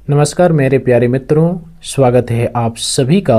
नमस्कार मेरे प्यारे मित्रों, स्वागत है आप सभी का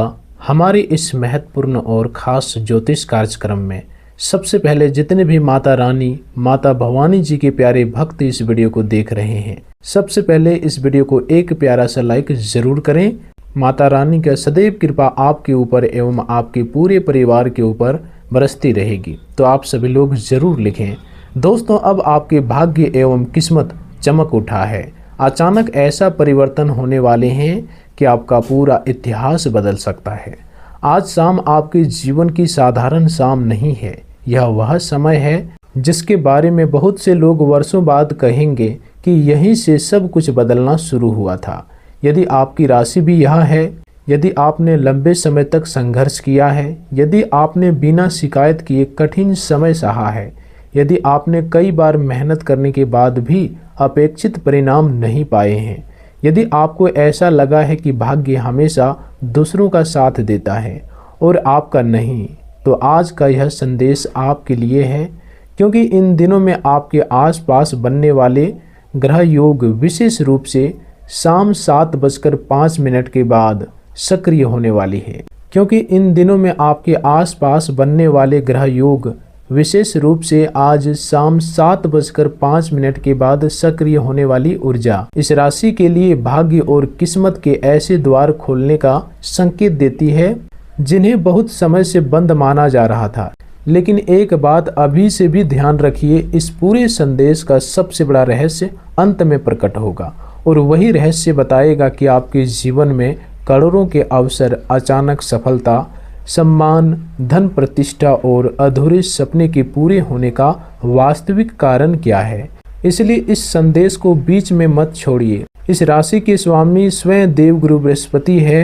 हमारे इस महत्वपूर्ण और ख़ास ज्योतिष कार्यक्रम में। सबसे पहले जितने भी माता रानी, माता भवानी जी के प्यारे भक्त इस वीडियो को देख रहे हैं, सबसे पहले इस वीडियो को एक प्यारा सा लाइक ज़रूर करें। माता रानी का सदैव कृपा आपके ऊपर एवं आपके पूरे परिवार के ऊपर बरसती रहेगी, तो आप सभी लोग ज़रूर लिखें। दोस्तों, अब आपके भाग्य एवं किस्मत चमक उठा है। अचानक ऐसा परिवर्तन होने वाले हैं कि आपका पूरा इतिहास बदल सकता है। आज शाम आपके जीवन की साधारण शाम नहीं है, यह वह समय है जिसके बारे में बहुत से लोग वर्षों बाद कहेंगे कि यहीं से सब कुछ बदलना शुरू हुआ था। यदि आपकी राशि भी यह है, यदि आपने लंबे समय तक संघर्ष किया है, यदि आपने बिना शिकायत किए कठिन समय सहा है, यदि आपने कई बार मेहनत करने के बाद भी अपेक्षित परिणाम नहीं पाए हैं, यदि आपको ऐसा लगा है कि भाग्य हमेशा दूसरों का साथ देता है और आपका नहीं, तो आज का यह संदेश आपके लिए है। क्योंकि इन दिनों में आपके आसपास बनने वाले ग्रह योग विशेष रूप से शाम 7:05 के बाद सक्रिय होने वाली है। क्योंकि इन दिनों में आपके आसपास बनने वाले ग्रह योग विशेष रूप से आज शाम 7:05 के बाद सक्रिय होने वाली ऊर्जा इस राशि के लिए भाग्य और किस्मत के ऐसे द्वार खोलने का संकेत देती है जिन्हें बहुत समय से बंद माना जा रहा था। लेकिन एक बात अभी से भी ध्यान रखिए, इस पूरे संदेश का सबसे बड़ा रहस्य अंत में प्रकट होगा और वही रहस्य बताएगा कि आपके जीवन में करोड़ों के अवसर, अचानक सफलता, सम्मान, धन, प्रतिष्ठा और अधूरे सपने के पूरे होने का वास्तविक कारण क्या है। इसलिए इस संदेश को बीच में मत छोड़िए। इस राशि के स्वामी स्वयं देव गुरु बृहस्पति है।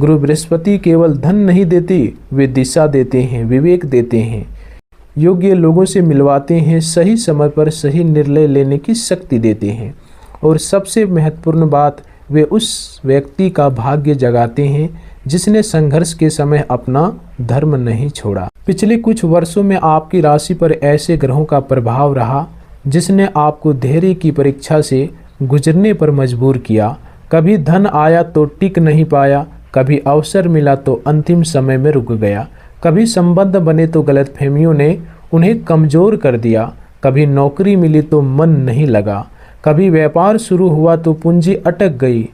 गुरु बृहस्पति केवल धन नहीं देते, वे दिशा देते हैं, विवेक देते हैं, योग्य लोगों से मिलवाते हैं, सही समय पर सही निर्णय लेने की शक्ति देते हैं और सबसे महत्वपूर्ण बात, वे उस व्यक्ति का भाग्य जगाते हैं जिसने संघर्ष के समय अपना धर्म नहीं छोड़ा। पिछले कुछ वर्षों में आपकी राशि पर ऐसे ग्रहों का प्रभाव रहा जिसने आपको धैर्य की परीक्षा से गुजरने पर मजबूर किया। कभी धन आया तो टिक नहीं पाया, कभी अवसर मिला तो अंतिम समय में रुक गया, कभी संबंध बने तो गलतफहमियों ने उन्हें कमजोर कर दिया, कभी नौकरी मिली तो मन नहीं लगा, कभी व्यापार शुरू हुआ तो पूंजी अटक गई।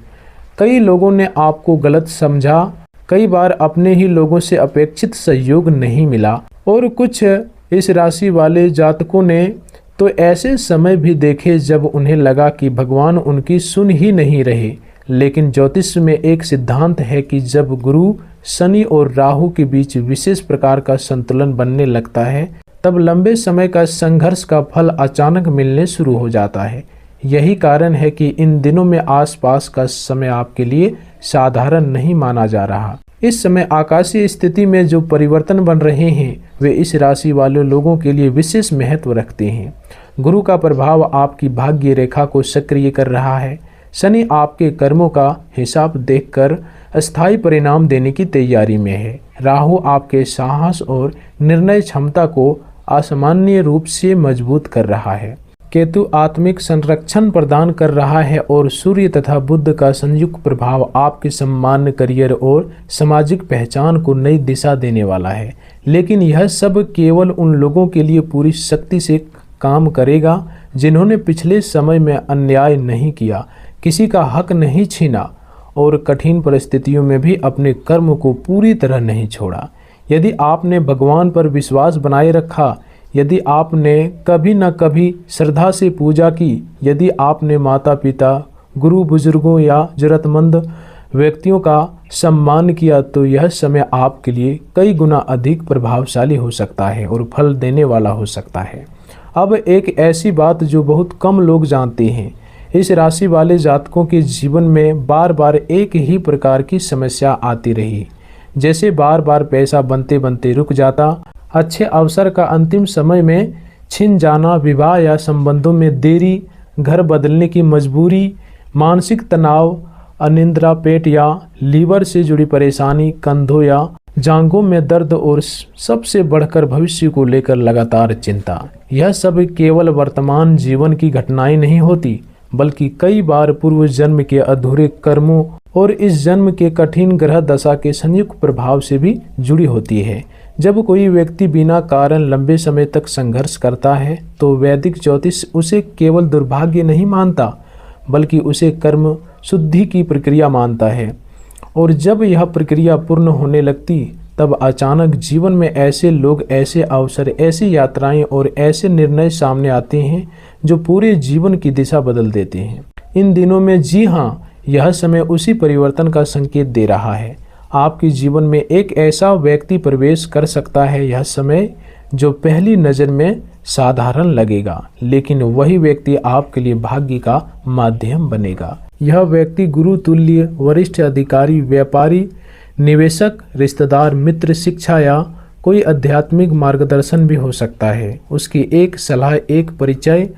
कई लोगों ने आपको गलत समझा, कई बार अपने ही लोगों से अपेक्षित सहयोग नहीं मिला और कुछ इस राशि वाले जातकों ने तो ऐसे समय भी देखे जब उन्हें लगा कि भगवान उनकी सुन ही नहीं रहे। लेकिन ज्योतिष में एक सिद्धांत है कि जब गुरु, शनि और राहु के बीच विशेष प्रकार का संतुलन बनने लगता है, तब लंबे समय का संघर्ष का फल अचानक मिलने शुरू हो जाता है। यही कारण है कि इन दिनों में आसपास का समय आपके लिए साधारण नहीं माना जा रहा। इस समय आकाशीय स्थिति में जो परिवर्तन बन रहे हैं, वे इस राशि वाले लोगों के लिए विशेष महत्व रखते हैं। गुरु का प्रभाव आपकी भाग्य रेखा को सक्रिय कर रहा है। शनि आपके कर्मों का हिसाब देखकर अस्थायी परिणाम देने की तैयारी में है। राहु आपके साहस और निर्णय क्षमता को असामान्य रूप से मजबूत कर रहा है। केतु आत्मिक संरक्षण प्रदान कर रहा है और सूर्य तथा बुध का संयुक्त प्रभाव आपके सम्मान, करियर और सामाजिक पहचान को नई दिशा देने वाला है। लेकिन यह सब केवल उन लोगों के लिए पूरी शक्ति से काम करेगा जिन्होंने पिछले समय में अन्याय नहीं किया, किसी का हक नहीं छीना और कठिन परिस्थितियों में भी अपने कर्म को पूरी तरह नहीं छोड़ा। यदि आपने भगवान पर विश्वास बनाए रखा, यदि आपने कभी न कभी श्रद्धा से पूजा की, यदि आपने माता पिता, गुरु, बुजुर्गों या जरूरतमंद व्यक्तियों का सम्मान किया, तो यह समय आपके लिए कई गुना अधिक प्रभावशाली हो सकता है और फल देने वाला हो सकता है। अब एक ऐसी बात जो बहुत कम लोग जानते हैं, इस राशि वाले जातकों के जीवन में बार बार एक ही प्रकार की समस्या आती रही। जैसे बार बार पैसा बनते बनते रुक जाता, अच्छे अवसर का अंतिम समय में छिन जाना, विवाह या संबंधों में देरी, घर बदलने की मजबूरी, मानसिक तनाव, अनिद्रा, पेट या लीवर से जुड़ी परेशानी, कंधों या जांघों में दर्द और सबसे बढ़कर भविष्य को लेकर लगातार चिंता। यह सब केवल वर्तमान जीवन की घटनाएं नहीं होती, बल्कि कई बार पूर्व जन्म के अधूरे कर्मों और इस जन्म के कठिन ग्रह दशा के संयुक्त प्रभाव से भी जुड़ी होती है। जब कोई व्यक्ति बिना कारण लंबे समय तक संघर्ष करता है तो वैदिक ज्योतिष उसे केवल दुर्भाग्य नहीं मानता, बल्कि उसे कर्म शुद्धि की प्रक्रिया मानता है। और जब यह प्रक्रिया पूर्ण होने लगती तब अचानक जीवन में ऐसे लोग, ऐसे अवसर, ऐसी यात्राएं और ऐसे निर्णय सामने आते हैं जो पूरे जीवन की दिशा बदल देते हैं। इन दिनों में, जी हाँ, यह समय उसी परिवर्तन का संकेत दे रहा है। आपके जीवन में एक ऐसा व्यक्ति प्रवेश कर सकता है यह समय जो पहली नज़र में साधारण लगेगा, लेकिन वही व्यक्ति आपके लिए भाग्य का माध्यम बनेगा। यह व्यक्ति गुरु तुल्य, वरिष्ठ अधिकारी, व्यापारी, निवेशक, रिश्तेदार, मित्र, शिक्षा या कोई आध्यात्मिक मार्गदर्शन भी हो सकता है। उसकी एक सलाह, एक परिचय,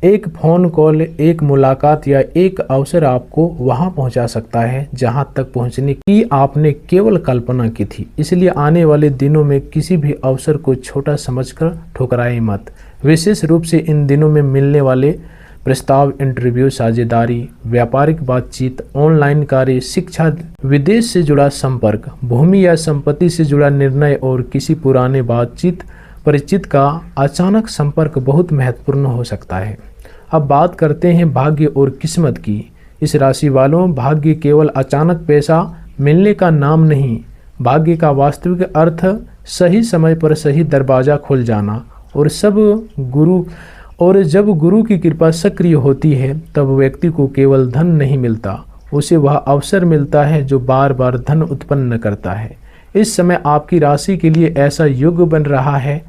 एक फ़ोन कॉल, एक मुलाकात या एक अवसर आपको वहां पहुंचा सकता है जहां तक पहुंचने की आपने केवल कल्पना की थी। इसलिए आने वाले दिनों में किसी भी अवसर को छोटा समझकर ठुकराएं मत। विशेष रूप से इन दिनों में मिलने वाले प्रस्ताव, इंटरव्यू, साझेदारी, व्यापारिक बातचीत, ऑनलाइन कार्य, शिक्षा, विदेश से जुड़ा संपर्क, भूमि या संपत्ति से जुड़ा निर्णय और किसी पुराने बातचीत परिचित का अचानक संपर्क बहुत महत्वपूर्ण हो सकता है। अब बात करते हैं भाग्य और किस्मत की। इस राशि वालों, भाग्य केवल अचानक पैसा मिलने का नाम नहीं, भाग्य का वास्तविक अर्थ सही समय पर सही दरवाजा खुल जाना। और जब गुरु की कृपा सक्रिय होती है तब व्यक्ति को केवल धन नहीं मिलता, उसे वह अवसर मिलता है जो बार बार धन उत्पन्न करता है। इस समय आपकी राशि के लिए ऐसा युग बन रहा है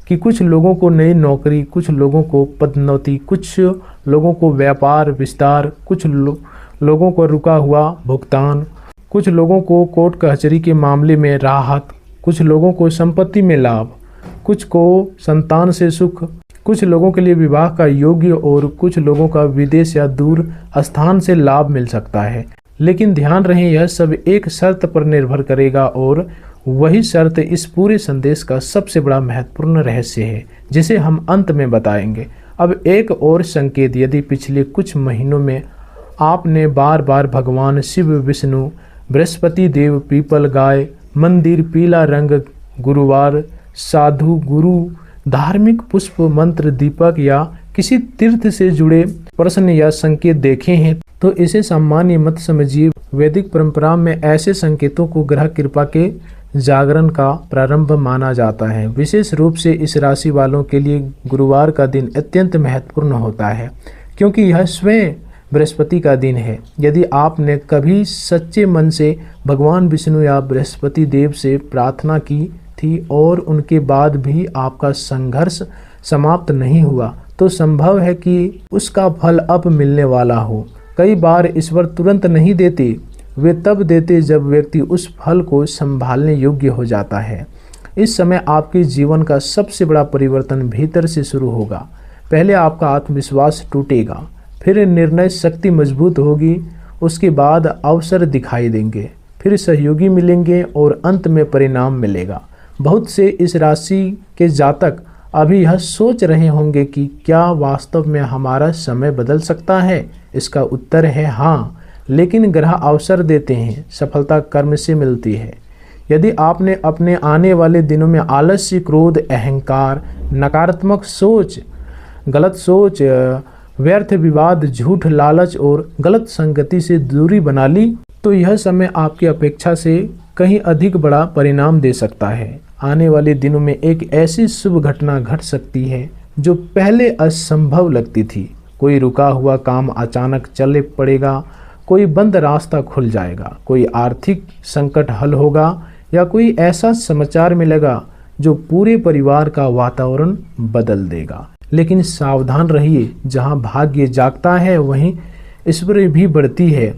कि कुछ लोगों को नई नौकरी, कुछ लोगों को पदोन्नति, कुछ लोगों को व्यापार विस्तार, कुछ लोगों को रुका हुआ भुगतान, कुछ लोगों को कोर्ट कचहरी के मामले में राहत, कुछ लोगों को संपत्ति में लाभ, कुछ को संतान से सुख, कुछ लोगों के लिए विवाह का योग्य और कुछ लोगों का विदेश या दूर स्थान से लाभ मिल सकता है। लेकिन ध्यान रहे, यह सब एक शर्त पर निर्भर करेगा और वही शर्त इस पूरे संदेश का सबसे बड़ा महत्वपूर्ण रहस्य है जिसे हम अंत में बताएंगे। अब एक और संकेत, यदि पिछले कुछ महीनों में आपने बार बार भगवान शिव, विष्णु, बृहस्पति देव, पीपल, गाय, मंदिर, पीला रंग, गुरुवार, साधु, गुरु, धार्मिक पुष्प, मंत्र, दीपक या किसी तीर्थ से जुड़े प्रश्न या संकेत देखे हैं तो इसे सामान्य मत समझिए। वैदिक परंपरा में ऐसे संकेतों को ग्रह कृपा के जागरण का प्रारंभ माना जाता है। विशेष रूप से इस राशि वालों के लिए गुरुवार का दिन अत्यंत महत्वपूर्ण होता है क्योंकि यह स्वयं बृहस्पति का दिन है। यदि आपने कभी सच्चे मन से भगवान विष्णु या बृहस्पति देव से प्रार्थना की थी और उनके बाद भी आपका संघर्ष समाप्त नहीं हुआ तो संभव है कि उसका फल अब मिलने वाला हो। कई बार ईश्वर तुरंत नहीं देते, वे तब देते जब व्यक्ति उस फल को संभालने योग्य हो जाता है। इस समय आपके जीवन का सबसे बड़ा परिवर्तन भीतर से शुरू होगा। पहले आपका आत्मविश्वास टूटेगा, फिर निर्णय शक्ति मजबूत होगी, उसके बाद अवसर दिखाई देंगे, फिर सहयोगी मिलेंगे और अंत में परिणाम मिलेगा। बहुत से इस राशि के जातक अभी यह सोच रहे होंगे कि क्या वास्तव में हमारा समय बदल सकता है। इसका उत्तर है हाँ, लेकिन ग्रह अवसर देते हैं, सफलता कर्म से मिलती है। यदि आपने अपने आने वाले दिनों में आलस्य, क्रोध, अहंकार, नकारात्मक सोच, गलत सोच, व्यर्थ विवाद, झूठ, लालच और गलत संगति से दूरी बना ली तो यह समय आपकी अपेक्षा से कहीं अधिक बड़ा परिणाम दे सकता है। आने वाले दिनों में एक ऐसी शुभ घटना घट सकती है जो पहले असंभव लगती थी। कोई रुका हुआ काम अचानक चल पड़ेगा, कोई बंद रास्ता खुल जाएगा, कोई आर्थिक संकट हल होगा या कोई ऐसा समाचार मिलेगा जो पूरे परिवार का वातावरण बदल देगा। लेकिन सावधान रहिए, जहां भाग्य जागता है वहीं ईश्वर भी बढ़ती है।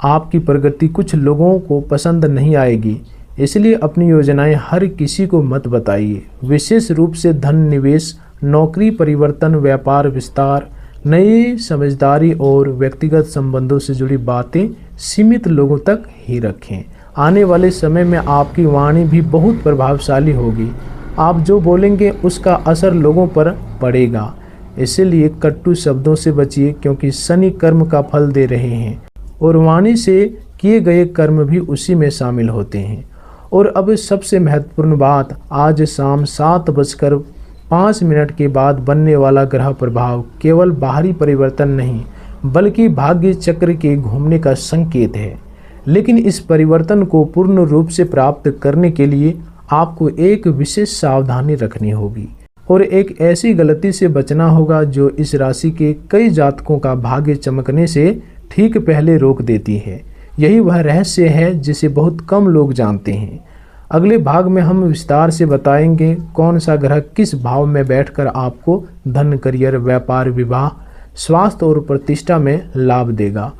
आपकी प्रगति कुछ लोगों को पसंद नहीं आएगी, इसलिए अपनी योजनाएं हर किसी को मत बताइए। विशेष रूप से धन निवेश, नौकरी परिवर्तन, व्यापार विस्तार, नई समझदारी और व्यक्तिगत संबंधों से जुड़ी बातें सीमित लोगों तक ही रखें। आने वाले समय में आपकी वाणी भी बहुत प्रभावशाली होगी। आप जो बोलेंगे उसका असर लोगों पर पड़ेगा। इसीलिए कटु शब्दों से बचिए, क्योंकि शनि कर्म का फल दे रहे हैं और वाणी से किए गए कर्म भी उसी में शामिल होते हैं। और अब सबसे महत्वपूर्ण बात, आज शाम 7:05 के बाद बनने वाला ग्रह प्रभाव केवल बाहरी परिवर्तन नहीं बल्कि भाग्य चक्र के घूमने का संकेत है। लेकिन इस परिवर्तन को पूर्ण रूप से प्राप्त करने के लिए आपको एक विशेष सावधानी रखनी होगी और एक ऐसी गलती से बचना होगा जो इस राशि के कई जातकों का भाग्य चमकने से ठीक पहले रोक देती है। यही वह रहस्य है जिसे बहुत कम लोग जानते हैं। अगले भाग में हम विस्तार से बताएंगे कौन सा ग्रह किस भाव में बैठकर आपको धन, करियर, व्यापार, विवाह, स्वास्थ्य और प्रतिष्ठा में लाभ देगा।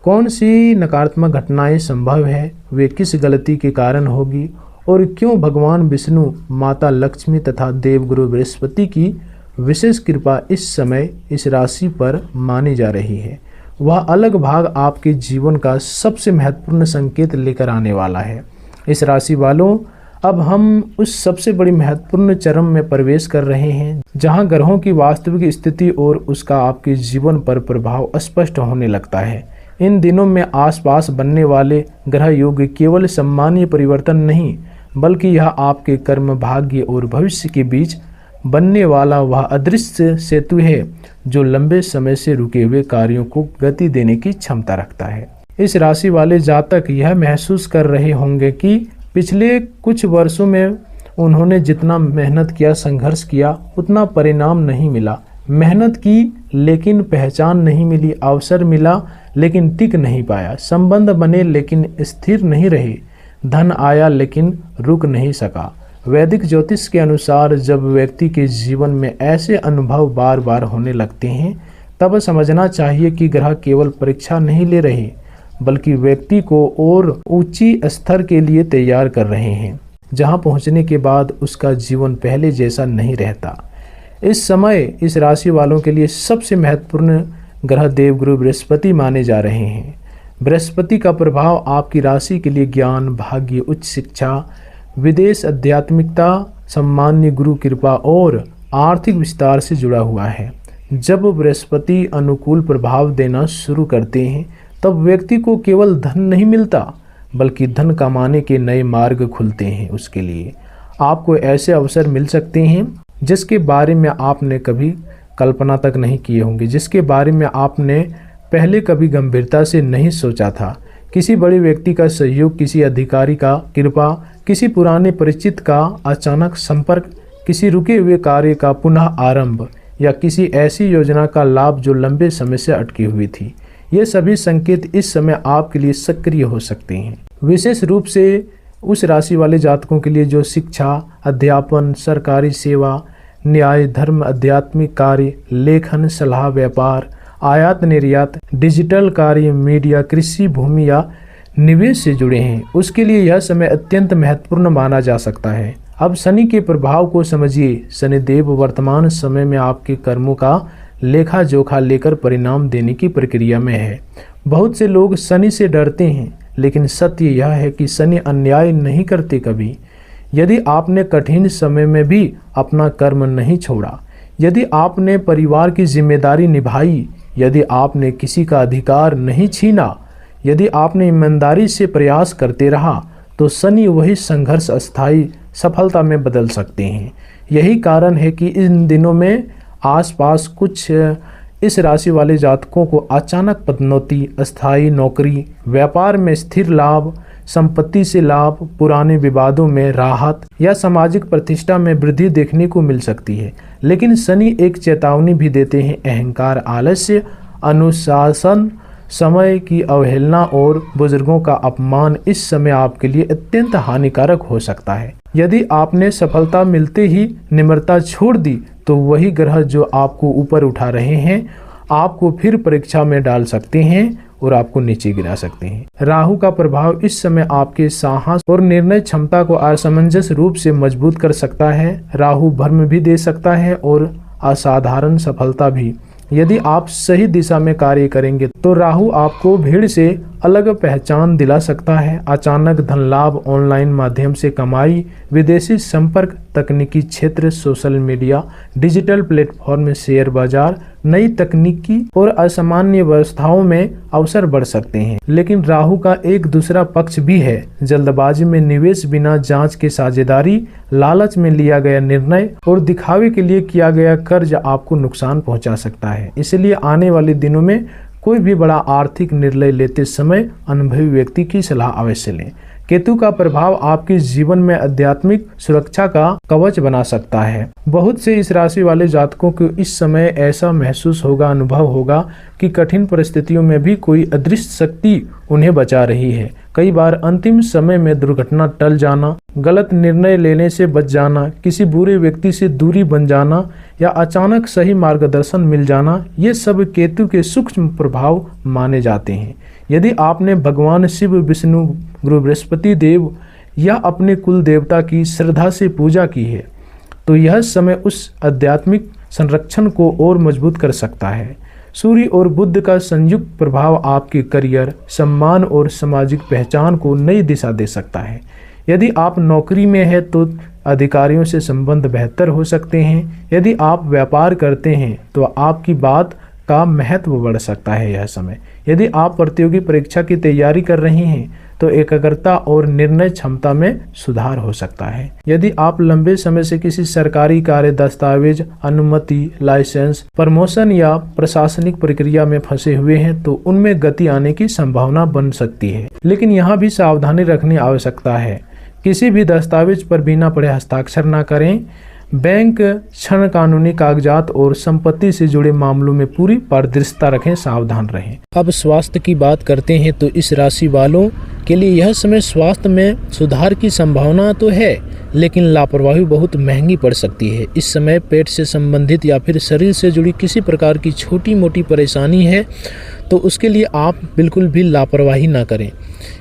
कौन सी नकारात्मक घटनाएं संभव है, वे किस गलती के कारण होगी और क्यों भगवान विष्णु, माता लक्ष्मी तथा देवगुरु बृहस्पति की विशेष कृपा इस समय इस राशि पर मानी जा रही है। वह अलग भाग आपके जीवन का सबसे महत्वपूर्ण संकेत लेकर आने वाला है। इस राशि वालों, अब हम उस सबसे बड़ी महत्वपूर्ण चरण में प्रवेश कर रहे हैं जहां ग्रहों की वास्तविक स्थिति और उसका आपके जीवन पर प्रभाव स्पष्ट होने लगता है। इन दिनों में आसपास बनने वाले ग्रह योग केवल सामान्य परिवर्तन नहीं बल्कि यह आपके कर्म, भाग्य और भविष्य के बीच बनने वाला वह अदृश्य सेतु है जो लंबे समय से रुके हुए कार्यों को गति देने की क्षमता रखता है। इस राशि वाले जातक यह महसूस कर रहे होंगे कि पिछले कुछ वर्षों में उन्होंने जितना मेहनत किया, संघर्ष किया, उतना परिणाम नहीं मिला। मेहनत की लेकिन पहचान नहीं मिली, अवसर मिला लेकिन टिक नहीं पाया, संबंध बने लेकिन स्थिर नहीं रहे, धन आया लेकिन रुक नहीं सका। वैदिक ज्योतिष के अनुसार जब व्यक्ति के जीवन में ऐसे अनुभव बार बार होने लगते हैं तब समझना चाहिए कि ग्रह केवल परीक्षा नहीं ले रहे बल्कि व्यक्ति को और ऊंची स्तर के लिए तैयार कर रहे हैं जहां पहुंचने के बाद उसका जीवन पहले जैसा नहीं रहता। इस समय इस राशि वालों के लिए सबसे महत्वपूर्ण ग्रह देवगुरु बृहस्पति माने जा रहे हैं। बृहस्पति का प्रभाव आपकी राशि के लिए ज्ञान, भाग्य, उच्च शिक्षा, विदेश, आध्यात्मिकता, सम्मान्य गुरु कृपा और आर्थिक विस्तार से जुड़ा हुआ है। जब बृहस्पति अनुकूल प्रभाव देना शुरू करते हैं तब व्यक्ति को केवल धन नहीं मिलता बल्कि धन कमाने के नए मार्ग खुलते हैं। उसके लिए आपको ऐसे अवसर मिल सकते हैं जिसके बारे में आपने कभी कल्पना तक नहीं किए होंगे, जिसके बारे में आपने पहले कभी गंभीरता से नहीं सोचा था। किसी बड़े व्यक्ति का सहयोग, किसी अधिकारी का कृपा, किसी पुराने परिचित का अचानक संपर्क, किसी रुके हुए कार्य का पुनः आरंभ या किसी ऐसी योजना का लाभ जो लंबे समय से अटकी हुई थी। ये सभी संकेत इस समय आपके लिए सक्रिय हो सकते हैं, विशेष रूप से उस राशि वाले जातकों के लिए जो शिक्षा, अध्यापन, सरकारी सेवा, न्याय, धर्म, आध्यात्मिक कार्य, लेखन, सलाह, व्यापार, आयात निर्यात, डिजिटल कार्य, मीडिया, कृषि, भूमि या निवेश से जुड़े हैं। उसके लिए यह समय अत्यंत महत्वपूर्ण माना जा सकता है। अब शनि के प्रभाव को समझिए। शनिदेव वर्तमान समय में आपके कर्मों का लेखा जोखा लेकर परिणाम देने की प्रक्रिया में है। बहुत से लोग शनि से डरते हैं लेकिन सत्य यह है कि शनि अन्याय नहीं करते कभी। यदि आपने कठिन समय में भी अपना कर्म नहीं छोड़ा, यदि आपने परिवार की जिम्मेदारी निभाई, यदि आपने किसी का अधिकार नहीं छीना, यदि आपने ईमानदारी से प्रयास करते रहा तो शनि वही संघर्ष अस्थायी सफलता में बदल सकते हैं। यही कारण है कि इन दिनों में आसपास कुछ इस राशि वाले जातकों को अचानक पदोन्नति, अस्थायी नौकरी, व्यापार में स्थिर लाभ, संपत्ति से लाभ, पुराने विवादों में राहत या सामाजिक प्रतिष्ठा में वृद्धि देखने को मिल सकती है। लेकिन शनि एक चेतावनी भी देते हैं। अहंकार, आलस्य, अनुशासन, समय की अवहेलना और बुजुर्गों का अपमान इस समय आपके लिए अत्यंत हानिकारक हो सकता है। यदि आपने सफलता मिलते ही निम्रता छोड़ दी तो वही ग्रह जो आपको ऊपर उठा रहे हैं आपको फिर परीक्षा में डाल सकते हैं और आपको नीचे गिरा सकते हैं। राहु का प्रभाव इस समय आपके साहस और निर्णय क्षमता को असमंजस रूप से मजबूत कर सकता है। राहु भ्रम भी दे सकता है और असाधारण सफलता भी। यदि आप सही दिशा में कार्य करेंगे तो राहु आपको भीड़ से अलग पहचान दिला सकता है। अचानक धन लाभ, ऑनलाइन माध्यम से कमाई, विदेशी संपर्क, तकनीकी क्षेत्र, social media, digital platform, share बाजार, नई तकनीकी और असामान्य व्यवस्थाओं में अवसर बढ़ सकते हैं। लेकिन राहु का एक दूसरा पक्ष भी है। जल्दबाजी में निवेश, बिना जांच के साझेदारी, लालच में लिया गया निर्णय और दिखावे के लिए किया गया कर्ज आपको नुकसान पहुंचा सकता है। इसलिए आने वाले दिनों में कोई भी बड़ा आर्थिक निर्णय लेते समय अनुभवी व्यक्ति की सलाह अवश्य लें। केतु का प्रभाव आपके जीवन में आध्यात्मिक सुरक्षा का कवच बना सकता है। बहुत से इस राशि वाले जातकों को इस समय ऐसा महसूस होगा, अनुभव होगा कि कठिन परिस्थितियों में भी कोई अदृश्य शक्ति उन्हें बचा रही है। कई बार अंतिम समय में दुर्घटना टल जाना, गलत निर्णय लेने से बच जाना, किसी बुरे व्यक्ति से दूरी बन जाना या अचानक सही मार्गदर्शन मिल जाना, ये सब केतु के सूक्ष्म प्रभाव माने जाते हैं। यदि आपने भगवान शिव, विष्णु, गुरु बृहस्पति देव या अपने कुल देवता की श्रद्धा से पूजा की है तो यह समय उस आध्यात्मिक संरक्षण को और मजबूत कर सकता है। सूर्य और बुध का संयुक्त प्रभाव आपके करियर, सम्मान और सामाजिक पहचान को नई दिशा दे सकता है। यदि आप नौकरी में हैं तो अधिकारियों से संबंध बेहतर हो सकते हैं। यदि आप व्यापार करते हैं तो आपकी बात का महत्व बढ़ सकता है यह समय। यदि आप प्रतियोगी परीक्षा की तैयारी कर रहे हैं तो एकाग्रता और निर्णय क्षमता में सुधार हो सकता है। यदि आप लंबे समय से किसी सरकारी कार्य, दस्तावेज, अनुमति, लाइसेंस, प्रमोशन या प्रशासनिक प्रक्रिया में फंसे हुए हैं तो उनमें गति आने की संभावना बन सकती है। लेकिन यहाँ भी सावधानी रखनी आवश्यकता है। किसी भी दस्तावेज पर बिना पढ़े हस्ताक्षर न करें। बैंक, ऋण, कानूनी कागजात और संपत्ति से जुड़े मामलों में पूरी पारदर्शिता रखें, सावधान रहें। अब स्वास्थ्य की बात करते हैं तो इस राशि वालों के लिए यह समय स्वास्थ्य में सुधार की संभावना तो है, लेकिन लापरवाही बहुत महंगी पड़ सकती है। इस समय पेट से संबंधित या फिर शरीर से जुड़ी किसी प्रकार की छोटी मोटी परेशानी है तो उसके लिए आप बिल्कुल भी लापरवाही ना करें।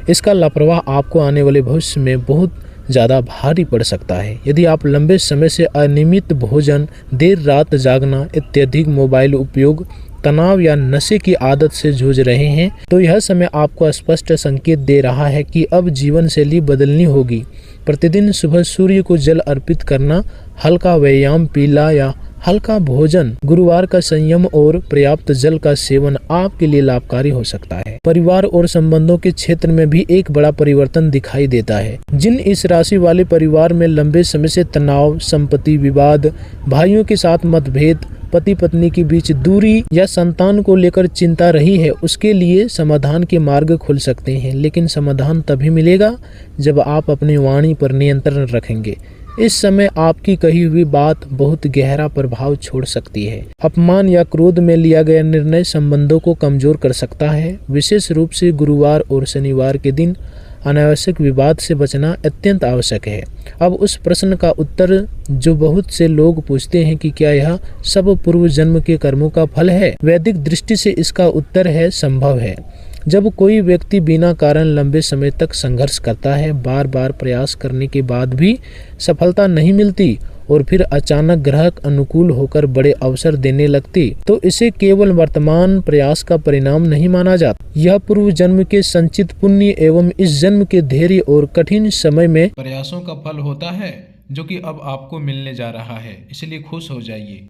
इसका लापरवाह आपको आने वाले भविष्य में बहुत ज़्यादा भारी पड़ सकता है। यदि आप लंबे समय से अनियमित भोजन, देर रात जागना, अत्यधिक मोबाइल उपयोग, तनाव या नशे की आदत से जूझ रहे हैं तो यह समय आपको स्पष्ट संकेत दे रहा है कि अब जीवन शैली बदलनी होगी। प्रतिदिन सुबह सूर्य को जल अर्पित करना, हल्का व्यायाम, पीला या हल्का भोजन, गुरुवार का संयम और पर्याप्त जल का सेवन आपके लिए लाभकारी हो सकता है। परिवार और संबंधों के क्षेत्र में भी एक बड़ा परिवर्तन दिखाई देता है। जिन इस राशि वाले परिवार में लंबे समय से तनाव, संपत्ति विवाद, भाइयों के साथ मतभेद, पति पत्नी के बीच दूरी या संतान को लेकर चिंता रही है, उसके लिए समाधान के मार्ग खुल सकते हैं। लेकिन समाधान तभी मिलेगा जब आप अपनी वाणी पर नियंत्रण रखेंगे। इस समय आपकी कही हुई बात बहुत गहरा प्रभाव छोड़ सकती है। अपमान या क्रोध में लिया गया निर्णय संबंधों को कमजोर कर सकता है। विशेष रूप से गुरुवार और शनिवार के दिन अनावश्यक विवाद से बचना अत्यंत आवश्यक है। अब उस प्रश्न का उत्तर जो बहुत से लोग पूछते हैं कि क्या यह सब पूर्व जन्म के कर्मों का फल है? वैदिक दृष्टि से इसका उत्तर है संभव है। जब कोई व्यक्ति बिना कारण लंबे समय तक संघर्ष करता है, बार बार प्रयास करने के बाद भी सफलता नहीं मिलती और फिर अचानक ग्रह अनुकूल होकर बड़े अवसर देने लगती तो इसे केवल वर्तमान प्रयास का परिणाम नहीं माना जाता। यह पूर्व जन्म के संचित पुण्य एवं इस जन्म के धैर्य और कठिन समय में प्रयासों का फल होता है जो कि अब आपको मिलने जा रहा है। इसलिए खुश हो जाइए।